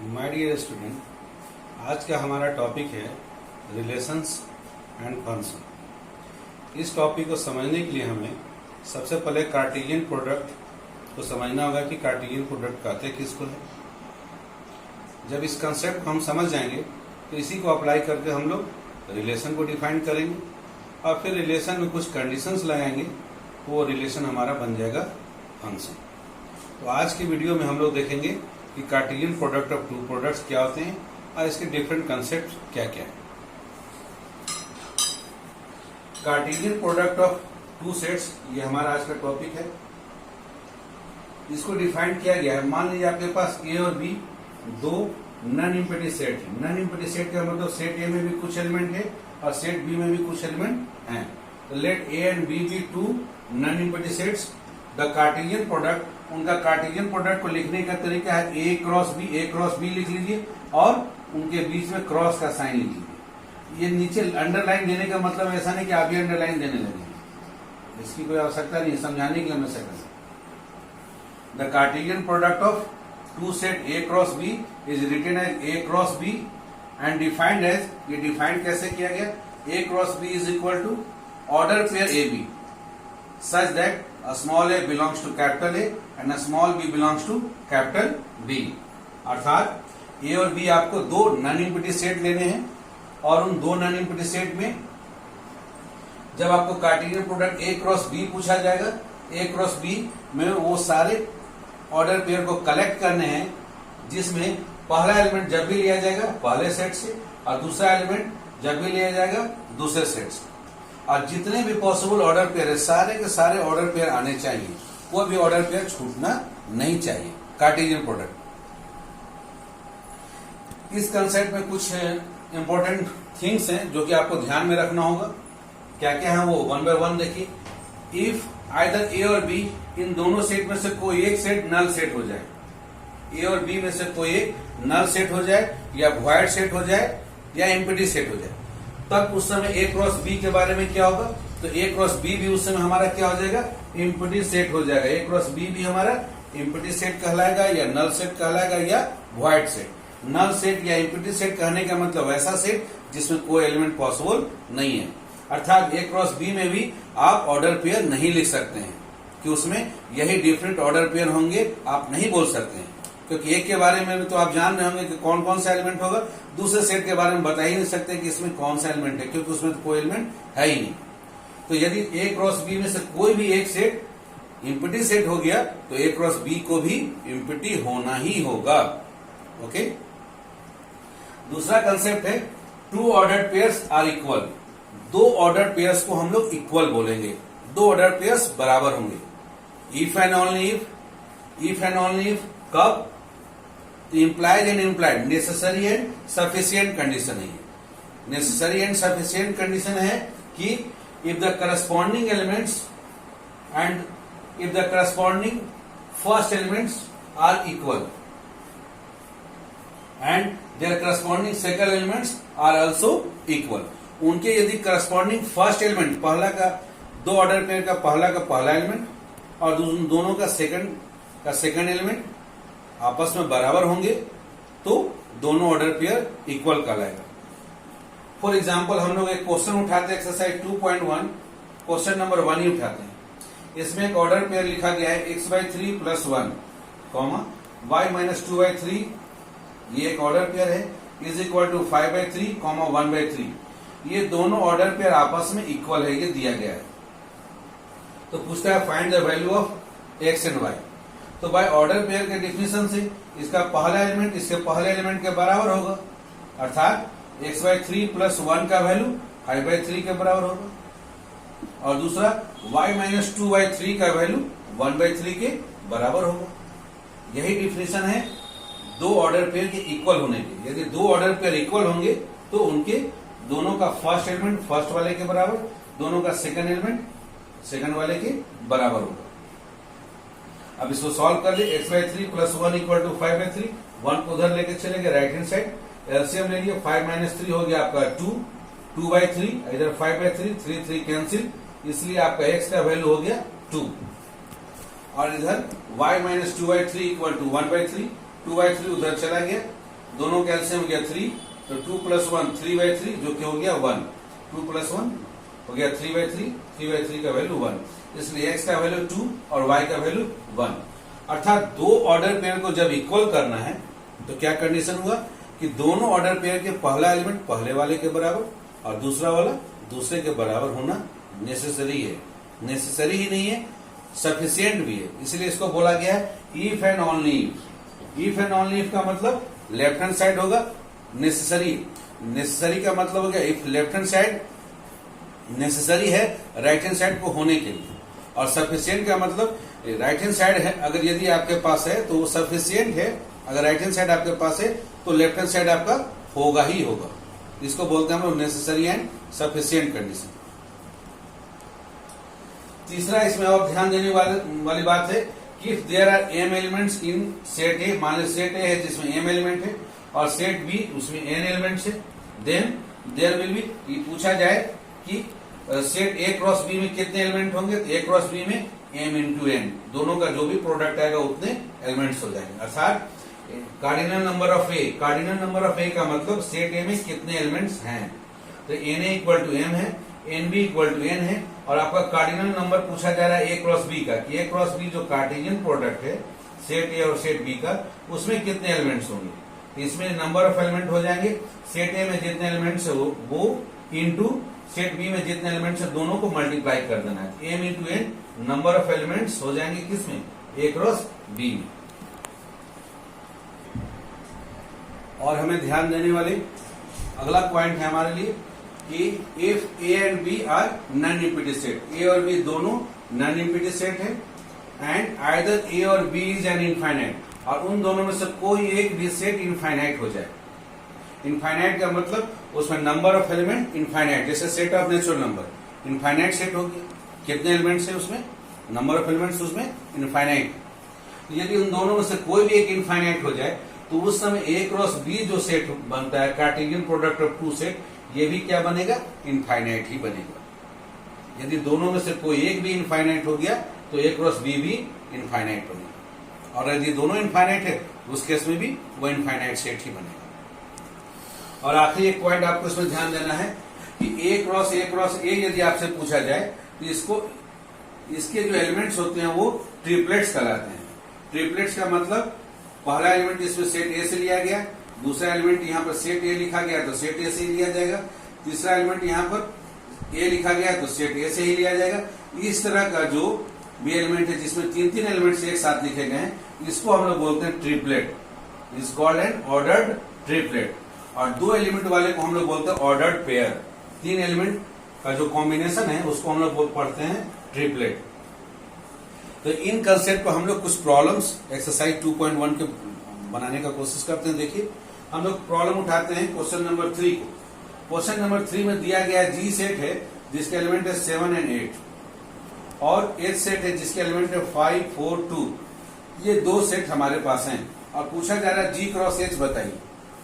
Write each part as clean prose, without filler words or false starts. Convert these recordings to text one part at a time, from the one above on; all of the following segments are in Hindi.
माय डियर स्टूडेंट, आज का हमारा टॉपिक है रिलेशंस एंड फंक्शन। इस टॉपिक को समझने के लिए हमें सबसे पहले कार्टेशियन प्रोडक्ट को समझना होगा कि कार्टेशियन प्रोडक्ट कहते किसको है। जब इस कंसेप्ट को हम समझ जाएंगे तो इसी को अप्लाई करके हम लोग रिलेशन को डिफाइन करेंगे और फिर रिलेशन में कुछ कंडीशंस लगाएंगे तो वो रिलेशन हमारा बन जाएगा फंक्शन। तो आज की वीडियो में हम लोग देखेंगे कि Cartesian product of two products क्या होते हैं और इसके डिफरेंट कंसेप्ट क्या क्या है। Cartesian product of two sets, ये हमारा आज का टॉपिक है। इसको डिफाइन किया गया है। मान लीजिए आपके पास ए और बी दो नॉन इम्पीडिंग सेट है। नॉन इम्पीडिंग सेट का मतलब सेट ए में भी कुछ एलिमेंट है और सेट बी में भी कुछ एलिमेंट हैं। तो let A and B be two non impeding sets. The Cartesian product, उनका कार्टेशियन प्रोडक्ट को लिखने का तरीका है ए क्रॉस बी लिख लीजिए और उनके बीच में क्रॉस का साइन लिख लीजिए। ये नीचे अंडरलाइन देने का मतलब ऐसा नहीं कि आप भी अंडरलाइन देने लगे, इसकी कोई आवश्यकता नहीं, समझाने के लिए मैं second. The Cartesian product of two set A cross B is written as A cross B and defined as, ये डिफाइंड कैसे किया गया, A cross B is equal to order pair A B such that a small a belongs to capital A and a small b belongs to capital B। अर्थात A और B आपको दो नॉन इम्पीडिंग सेट लेने हैं और उन दो नॉन इम्पीडिंग सेट में जब आपको Cartesian product A cross B पूछा जाएगा, A क्रॉस B में वो सारे ऑर्डर पेयर को कलेक्ट करने हैं जिसमें पहला एलिमेंट जब भी लिया जाएगा पहले सेट से और दूसरा एलिमेंट जब भी लिया जाएगा दूसरे सेट से, और जितने भी पॉसिबल ऑर्डर पेयर है सारे के सारे ऑर्डर पेयर आने चाहिए, कोई भी ऑर्डर पेयर छूटना नहीं चाहिए। कार्टेशियन प्रोडक्ट, इस कंसेप्ट में कुछ इंपॉर्टेंट थिंग्स हैं जो कि आपको ध्यान में रखना होगा। क्या क्या है वो वन बाय वन देखिए। इफ आइदर ए और बी, इन दोनों सेट में से कोई एक सेट नल सेट हो जाए, ए और बी में से कोई एक नल सेट हो जाए या वॉइड सेट हो जाए या एम्प्टी सेट हो जाए, तब उस समय ए क्रॉस बी के बारे में क्या होगा, तो ए क्रॉस बी भी उस समय हमारा क्या हो जाएगा, एम्प्टी सेट हो जाएगा। ए क्रॉस बी भी हमारा एम्प्टी सेट कहलाएगा या नल सेट कहलाएगा या वॉइड सेट। नल सेट या एम्प्टी सेट कहने का मतलब ऐसा सेट जिसमें कोई एलिमेंट पॉसिबल नहीं है। अर्थात ए क्रॉस बी में भी आप ऑर्डर पेयर नहीं लिख सकते हैं कि उसमें यही डिफरेंट ऑर्डर पेयर होंगे, आप नहीं बोल सकते हैं, क्योंकि एक के बारे में भी तो आप जान रहे होंगे कि कौन कौन सा एलिमेंट होगा, दूसरे सेट के बारे में बता ही नहीं सकते कि इसमें कौन सा एलिमेंट है, क्योंकि उसमें तो कोई एलिमेंट है ही नहीं। तो यदि ए क्रॉस बी में से कोई भी एक सेट इम्प्टी सेट हो गया तो ए क्रॉस बी को भी इम्प्टी होना ही होगा। ओके, दूसरा कंसेप्ट है two ordered pairs are equal. दो ऑर्डर पेयर्स को हम लोग इक्वल बोलेंगे, दो ऑर्डर पेयर्स बराबर होंगे। इफ एंड ओनली इफ कब, implied and implied necessary and sufficient condition है। नेसेसरी एंड सफिशियंट कंडीशन है कि if the corresponding elements and if the corresponding first elements are equal and their corresponding second elements are also equal. उनके यदि करस्पॉन्डिंग फर्स्ट एलिमेंट, पहला का दो ऑर्डर पेयर का पहला एलिमेंट और दोनों का सेकंड एलिमेंट आपस में बराबर होंगे तो दोनों ऑर्डर पेयर इक्वल कहलाएगा। फॉर एग्जांपल हम लोग एक क्वेश्चन उठाते हैं, एक्सरसाइज 2.1 क्वेश्चन नंबर 1 ही उठाते हैं। इसमें एक ऑर्डर पेयर लिखा गया है x/3 + 1 y - 2/3, ये एक ऑर्डर पेयर है, इज इक्वल टू 5/3 1/3। ये दोनों ऑर्डर पेयर आपस में इक्वल है, ये दिया गया है। तो पूछता है find the value of x and y। तो बाय ऑर्डर पेयर के डिफिनेशन से इसका पहला एलिमेंट इसके पहले एलिमेंट के बराबर होगा, अर्थात x/3 + 1 का वैल्यू 5/3 के बराबर होगा और दूसरा y - 2/3 का वैल्यू 1/3 के बराबर होगा। यही डिफिनेशन है दो ऑर्डर पेयर के इक्वल होने के। यदि दो ऑर्डर पेयर इक्वल होंगे तो उनके दोनों का फर्स्ट एलिमेंट फर्स्ट वाले के बराबर, दोनों का सेकंड एलिमेंट सेकंड वाले के बराबर होगा। अब इसको सॉल्व कर ले, x/3 + 1 = 5/3, 1 को उधर लेके चलेंगे राइट हैंड साइड, एलसीएम ले लिया, 5 - 3 हो गया आपका 2, 2/3, इधर 5/3, 3 कैंसिल, इसलिए आपका x का वैल्यू हो गया 2 और इधर y - 2/3 = 1/3, 2/3 उधर चला गया दोनों का एलसीएम हो गया 3, तो 2 + 1 3/3 जो कि हो गया 1, 2 + 1 हो गया 3/3, 3/3 का वैल्यू 1, इसलिए x का वैल्यू 2 और y का वैल्यू 1। अर्थात दो ऑर्डर पेयर को जब इक्वल करना है तो क्या कंडीशन हुआ कि दोनों ऑर्डर पेयर के पहला एलिमेंट पहले वाले के बराबर और दूसरा वाला दूसरे के बराबर होना नेसेसरी है। नेसेसरी ही नहीं है, सफिशिएंट भी है, इसलिए इसको बोला गया है if and only if. If and only if का मतलब लेफ्ट हैंड साइड होगा नेसेसरी। नेसेसरी का मतलब हो गया if left hand side necessary है राइट हैंड साइड को होने के लिए, और सफिशिएंट का मतलब राइट हैंड साइड है अगर यदि आपके पास है तो वो सफिशिएंट है, अगर राइट हैंड साइड आपके पास है तो लेफ्ट हैंड साइड आपका होगा ही होगा। इसको बोलते हैं हम लोग नेसेसरी एंड सफिशिएंट कंडीशन। तीसरा इसमें और ध्यान देने वाली बात है कि if there are m elements in set A, मान लो सेट ए है जिसमें m एलिमेंट है और सेट बी उसमें n एलिमेंट्स है, देन देयर विल बी, ये पूछा जाए कि सेट ए क्रॉस बी में कितने एलिमेंट होंगे, तो ए क्रॉस बी में m × n, दोनों का जो भी प्रोडक्ट आएगा उतने एलिमेंट्स हो जाएंगे। अर्थात cardinal number of A, cardinal number of A का मतलब सेट ए में कितने एलिमेंट्स हैं, तो Na = m है, Nb = n है, और आपका कार्डिनल नंबर पूछा जा रहा है ए क्रॉस बी का, कि ए क्रॉस बी जो कार्टेशियन प्रोडक्ट है सेट ए और सेट बी का, उसमें कितने एलिमेंट्स होंगे। इसमें नंबर ऑफ एलिमेंट हो जाएंगे, सेट ए में जितने एलिमेंट्स है वो इंटू सेट बी में जितने एलिमेंट्स है दोनों को मल्टीप्लाई कर देना है। m × n number of elements हो जाएंगे किसमें, ए क्रॉस बी में। और हमें ध्यान देने वाले अगला पॉइंट है हमारे लिए कि if A and B are non empty set, A और बी दोनों नॉन एम्प्टी सेट है, एंड आइदर ए और बी इज एन इनफाइनाइट, और उन दोनों में से कोई एक भी सेट इनफाइनाइट हो जाए। इनफाइनाइट का मतलब उसमें नंबर ऑफ एलिमेंट इनफाइनाइट, जैसे set of natural number infinite set होगी, कितने एलिमेंट्स है उसमें, नंबर ऑफ एलिमेंट्स उसमें इनफाइनाइट। यदि उन दोनों में से कोई भी एक इनफाइनाइट हो जाए तो उस समय ए क्रॉस बी जो सेट बनता है Cartesian product of two set, ये भी क्या बनेगा, इनफाइनाइट ही बनेगा। यदि दोनों में से कोई एक भी इनफाइनाइट हो गया तो ए क्रॉस बी भी इनफाइनाइट बनेगा, और यदि दोनों इनफाइनाइट है उस केस में भी वो इनफाइनाइट सेट ही बनेगा। और आखिरी एक पॉइंट आपको इसमें ध्यान देना है कि ए क्रॉस ए यदि आपसे पूछा जाए तो इसके जो एलिमेंट्स होते हैं वो ट्रिपलेट्स कहलाते हैं। ट्रिपलेट्स का मतलब पहला एलिमेंट इसमें सेट ए से लिया गया, दूसरा एलिमेंट यहाँ पर सेट ए लिखा गया तो सेट ए से ही लिया जाएगा, तीसरा एलिमेंट यहाँ पर ए लिखा गया तो सेट ए से ही लिया जाएगा। इस तरह का जो भी एलिमेंट है जिसमें तीन एलिमेंट्स एक साथ लिखे गए हैं, इसको हम लोग बोलते हैं triplet, is called an ordered triplet. और दो एलिमेंट वाले को हम लोग बोलते हैं ऑर्डर्ड पेयर, तीन एलिमेंट का जो कॉम्बिनेशन है उसको हम लोग पढ़ते हैं ट्रिपलेट। तो इन कंसेप्ट को हम लोग कुछ प्रॉब्लम्स एक्सरसाइज 2.1 के बनाने का कोशिश करते हैं। देखिए हम लोग प्रॉब्लम उठाते हैं क्वेश्चन नंबर 3 को। क्वेश्चन नंबर 3 में दिया गया जी सेट है जिसके एलिमेंट है 7 और 8, और एच सेट है जिसके एलिमेंट है 5, 4, 2। ये दो सेट हमारे पास हैं और पूछा जा रहा है जी क्रॉस एच बताइए,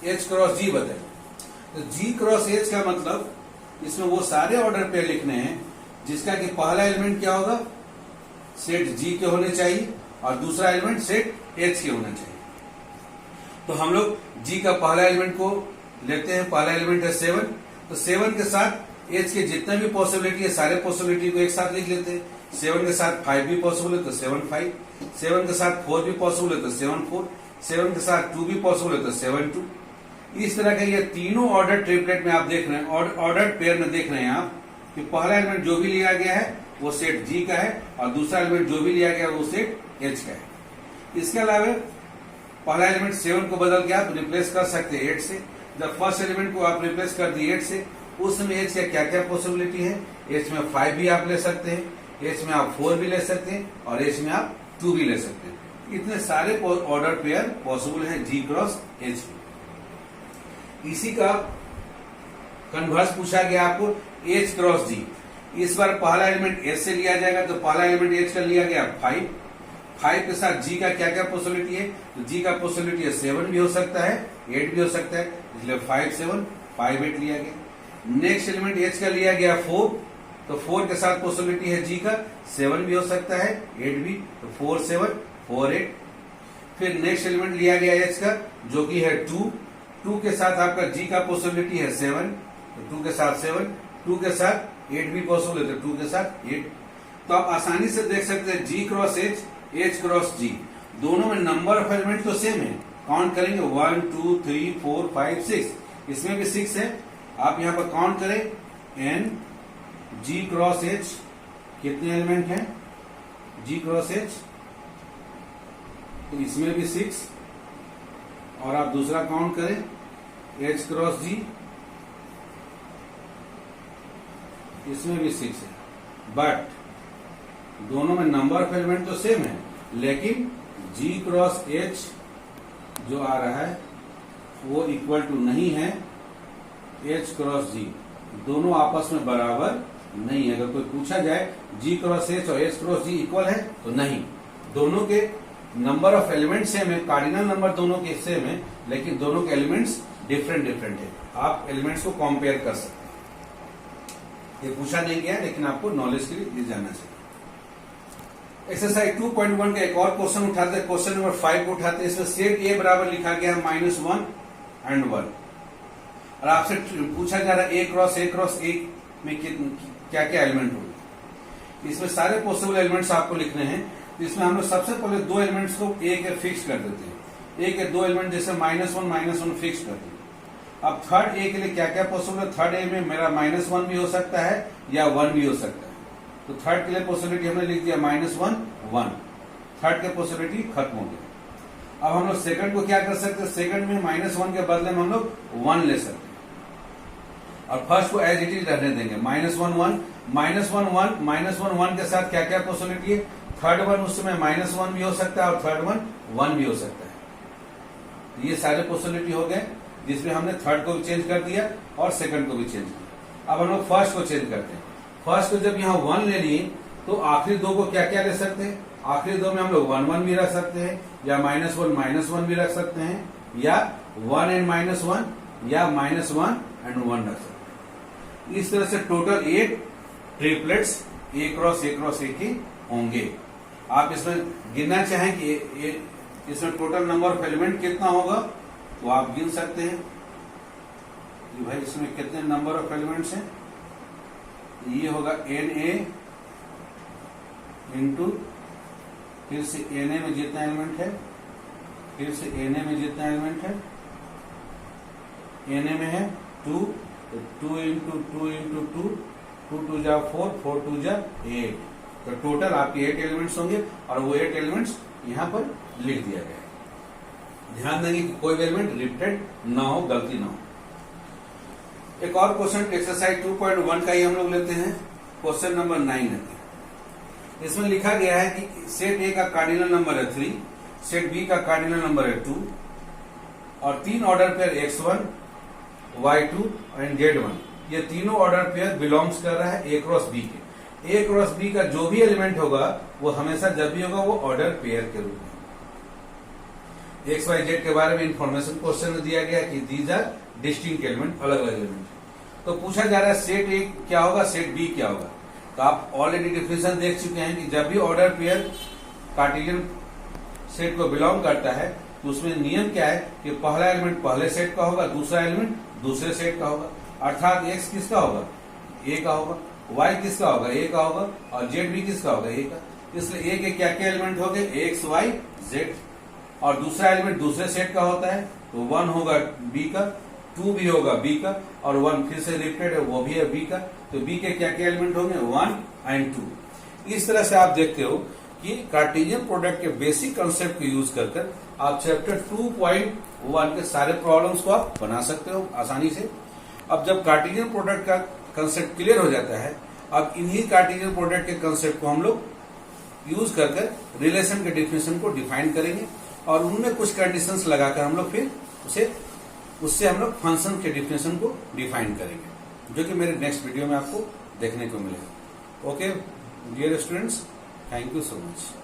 एच क्रॉस जी बताइए। तो जी क्रॉस एच का मतलब इसमें वो सारे ऑर्डर पे लिखने हैं जिसका कि पहला एलिमेंट क्या होगा, सेट जी के होने चाहिए, और दूसरा एलिमेंट सेट एच के होना चाहिए। तो हम लोग जी का पहला एलिमेंट को लेते हैं, पहला एलिमेंट है 7, तो 7 के साथ एच के जितने भी पॉसिबिलिटी है सारे पॉसिबिलिटी को एक साथ लिख लेते हैं। 7 के साथ 5 भी पॉसिबल है तो 7, 5, 7 के साथ 4 भी पॉसिबल है तो 7, 4, 7 के साथ 2 भी पॉसिबल है तो 7, 2। इस तरह के ये तीनों ऑर्डर ट्रिपलेट में आप देख रहे हैं, ऑर्डर पेयर में देख रहे हैं आप कि पहला एलिमेंट जो भी लिया गया है वो सेट जी का है, और दूसरा एलिमेंट जो भी लिया गया वो सेट एच का है। इसके अलावा पहला एलिमेंट 7 को बदल के आप रिप्लेस कर सकते हैं 8 से। जब फर्स्ट एलिमेंट को आप रिप्लेस कर दिए 8 से, उस समय एच का क्या क्या पॉसिबिलिटी है, एच में 5 भी आप ले सकते हैं, एच में आप 4 भी ले सकते हैं, और एच में आप 2 भी ले सकते हैं। इतने सारे ऑर्डर पेयर पॉसिबल है जी क्रॉस एच में। इसी का कन्वर्स पूछा गया आपको एच क्रॉस जी। इस बार पहला एलिमेंट एच से लिया जाएगा, तो पहला एलिमेंट एच का लिया गया 5, 5 के साथ जी का क्या क्या पॉसिबिलिटी है, तो जी का पॉसिबिलिटी है 7 भी हो सकता है, 8 भी हो सकता है, इसलिए 5, 7, 5, 8 लिया गया। नेक्स्ट एलिमेंट एच का लिया गया 4, तो 4 के साथ पॉसिबिलिटी है जी का 7 भी हो सकता है, 8 भी, तो 4, 7, 4, 8। फिर नेक्स्ट एलिमेंट लिया गया एच का जो कि है 2, 2 के साथ आपका g का पॉसिबिलिटी है 7, तो 2 के साथ 7, 2 के साथ 8 भी पॉसिबल है, तो 2 के साथ 8। तो आप आसानी से देख सकते हैं g cross h cross g, दोनों में नंबर ऑफ एलिमेंट तो सेम है। काउंट करेंगे 1 2 3 4 5 6, इसमें भी 6 है। आप यहां पर काउंट करें n g क्रॉस h, कितने एलिमेंट हैं g क्रॉस h, तो इसमें भी 6। और आप दूसरा काउंट करें h क्रॉस g, इसमें भी 6 है। बट दोनों में नंबर ऑफ एलिमेंट तो सेम है, लेकिन g क्रॉस h जो आ रहा है वो इक्वल टू नहीं है h क्रॉस g, दोनों आपस में बराबर नहीं है। अगर कोई पूछा जाए g क्रॉस h और h क्रॉस g इक्वल है, तो नहीं, दोनों के नंबर ऑफ एलिमेंट सेम है, कार्डिनल नंबर दोनों के सेम है, लेकिन दोनों के एलिमेंट्स डिफरेंट है। आप एलिमेंट्स को कंपेयर कर सकते हैं। ये पूछा नहीं गया, लेकिन आपको नॉलेज के लिए ये जानना चाहिए। एक्सरसाइज 2.1 का एक और क्वेश्चन उठाते हैं, क्वेश्चन नंबर 5 को उठाते हैं। इसमें सेट ए बराबर लिखा गया है -1 and 1, और आपसे पूछा जा रहा है ए क्रॉस ए में क्या क्या एलिमेंट होंगे। इसमें सारे पॉसिबल एलिमेंट्स आपको लिखने हैं। तो इसमें हम लोग सबसे पहले दो एलिमेंट्स को ए के फिक्स कर देते हैं। ए के दो एलिमेंट जैसे -1 फिक्स कर देते हैं। अब थर्ड ए के लिए क्या क्या पॉसिबल है। थर्ड ए में मेरा -1 भी हो सकता है या 1 भी हो सकता है। तो थर्ड के लिए पॉसिबिलिटी हमने लिख दिया -1 1, थर्ड के पॉसिबिलिटी खत्म हो गया। अब हम लोग सेकंड को क्या कर सकते हैं, सेकंड में -1 के बदले में हम लोग 1 ले सकते हैं, और फर्स्ट को एज इट इज रहने देंगे। -1 1 के साथ क्या क्या पॉसिबिलिटी है। थर्ड वन उस समय -1 भी हो सकता है और थर्ड वन 1 भी हो सकता है। ये सारे पॉसिबिलिटी हो गए, जिसमें हमने थर्ड को भी चेंज कर दिया और सेकंड को भी चेंज किया। अब हम लोग फर्स्ट को चेंज करते हैं। फर्स्ट को जब यहाँ 1 ले लिए, तो आखिरी दो को क्या क्या ले सकते हैं। आखिरी दो में हम लोग 1 1 भी रख सकते हैं, या -1 भी रख सकते हैं, या 1 and -1, या -1 and 1 रख सकते हैं। इस तरह से टोटल 8 ट्रिपलेट्स ए क्रॉस ए के होंगे। आप इसमें गिनना चाहें कि इसमें टोटल नंबर ऑफ एलिमेंट कितना होगा, तो आप गिन सकते हैं कि भाई इसमें कितने नंबर ऑफ एलिमेंट्स हैं। ये होगा Na इंटू फिर से Na में जितना एलिमेंट है, फिर से Na में जितना एलिमेंट है, Na में है 2, तो 2 इंटू 2 इंटू 2, 2 2 जा 4, 4 2 जा 8। तो टोटल आपके 8 एलिमेंट्स होंगे, और वो 8 एलिमेंट्स यहां पर लिख दिया गया है। ध्यान देंगे कि कोई भी एलिमेंट रिपीटेड ना हो, गलती ना हो। एक और क्वेश्चन एक्सरसाइज 2.1 का ही हम लोग लेते हैं। क्वेश्चन नंबर 9 है। इसमें लिखा गया है कि सेट ए का कार्डिनल नंबर है 3, सेट बी का कार्डिनल नंबर है 2, और 3 order pair x1 y2 and z1, ये तीनों ऑर्डर पेयर बिलोंग्स कर रहा है ए क्रॉस बी के। ए क्रॉस बी का जो भी एलिमेंट होगा वो हमेशा जब भी होगा वो ऑर्डर पेयर के रूप में। एक्स वाई जेड के बारे में इंफॉर्मेशन क्वेश्चन में दिया गया कि दीज आर डिस्टिंक्ट एलिमेंट, अलग अलग एलिमेंट। तो पूछा जा रहा है सेट ए क्या होगा, सेट बी क्या होगा। तो आप ऑलरेडी डिफिनेशन देख चुके हैं कि जब भी ऑर्डर पेयर कार्टेशियन सेट को बिलोंग करता है, तो उसमें नियम क्या है कि पहला एलिमेंट पहले सेट का होगा, दूसरा एलिमेंट दूसरे सेट का होगा। अर्थात एक्स किसका होगा, ए का होगा, वाई किसका होगा, ए का होगा, और जेड भी किसका होगा, ए का। इसलिए ए के क्या क्या एलिमेंट हो गए, एक्स वाई जेड, और दूसरा एलिमेंट दूसरे सेट का होता है, तो 1 होगा बी का, 2 भी होगा बी का, और 1 फिर से रिपीटेड है वो भी है बी का। तो बी के क्या क्या एलिमेंट होंगे, 1 and 2। इस तरह से आप देखते हो कि कार्टेशियन प्रोडक्ट के बेसिक कंसेप्ट को यूज कर आप चैप्टर 2.1 के सारे प्रॉब्लम्स को आप बना सकते हो आसानी से। अब जब कार्टेशियन प्रोडक्ट का कंसेप्ट क्लियर हो जाता है, अब इन्हीं कार्टेशियन प्रोडक्ट के कंसेप्ट को हम लोग यूज कर रिलेशन के डिफिनेशन को डिफाइन करेंगे, और उनमें कुछ कंडीशंस लगाकर हम लोग फिर उससे हम लोग फंक्शन के डिफिनेशन को डिफाइन करेंगे, जो कि मेरे नेक्स्ट वीडियो में आपको देखने को मिलेगा। Okay dear students, thank you so much.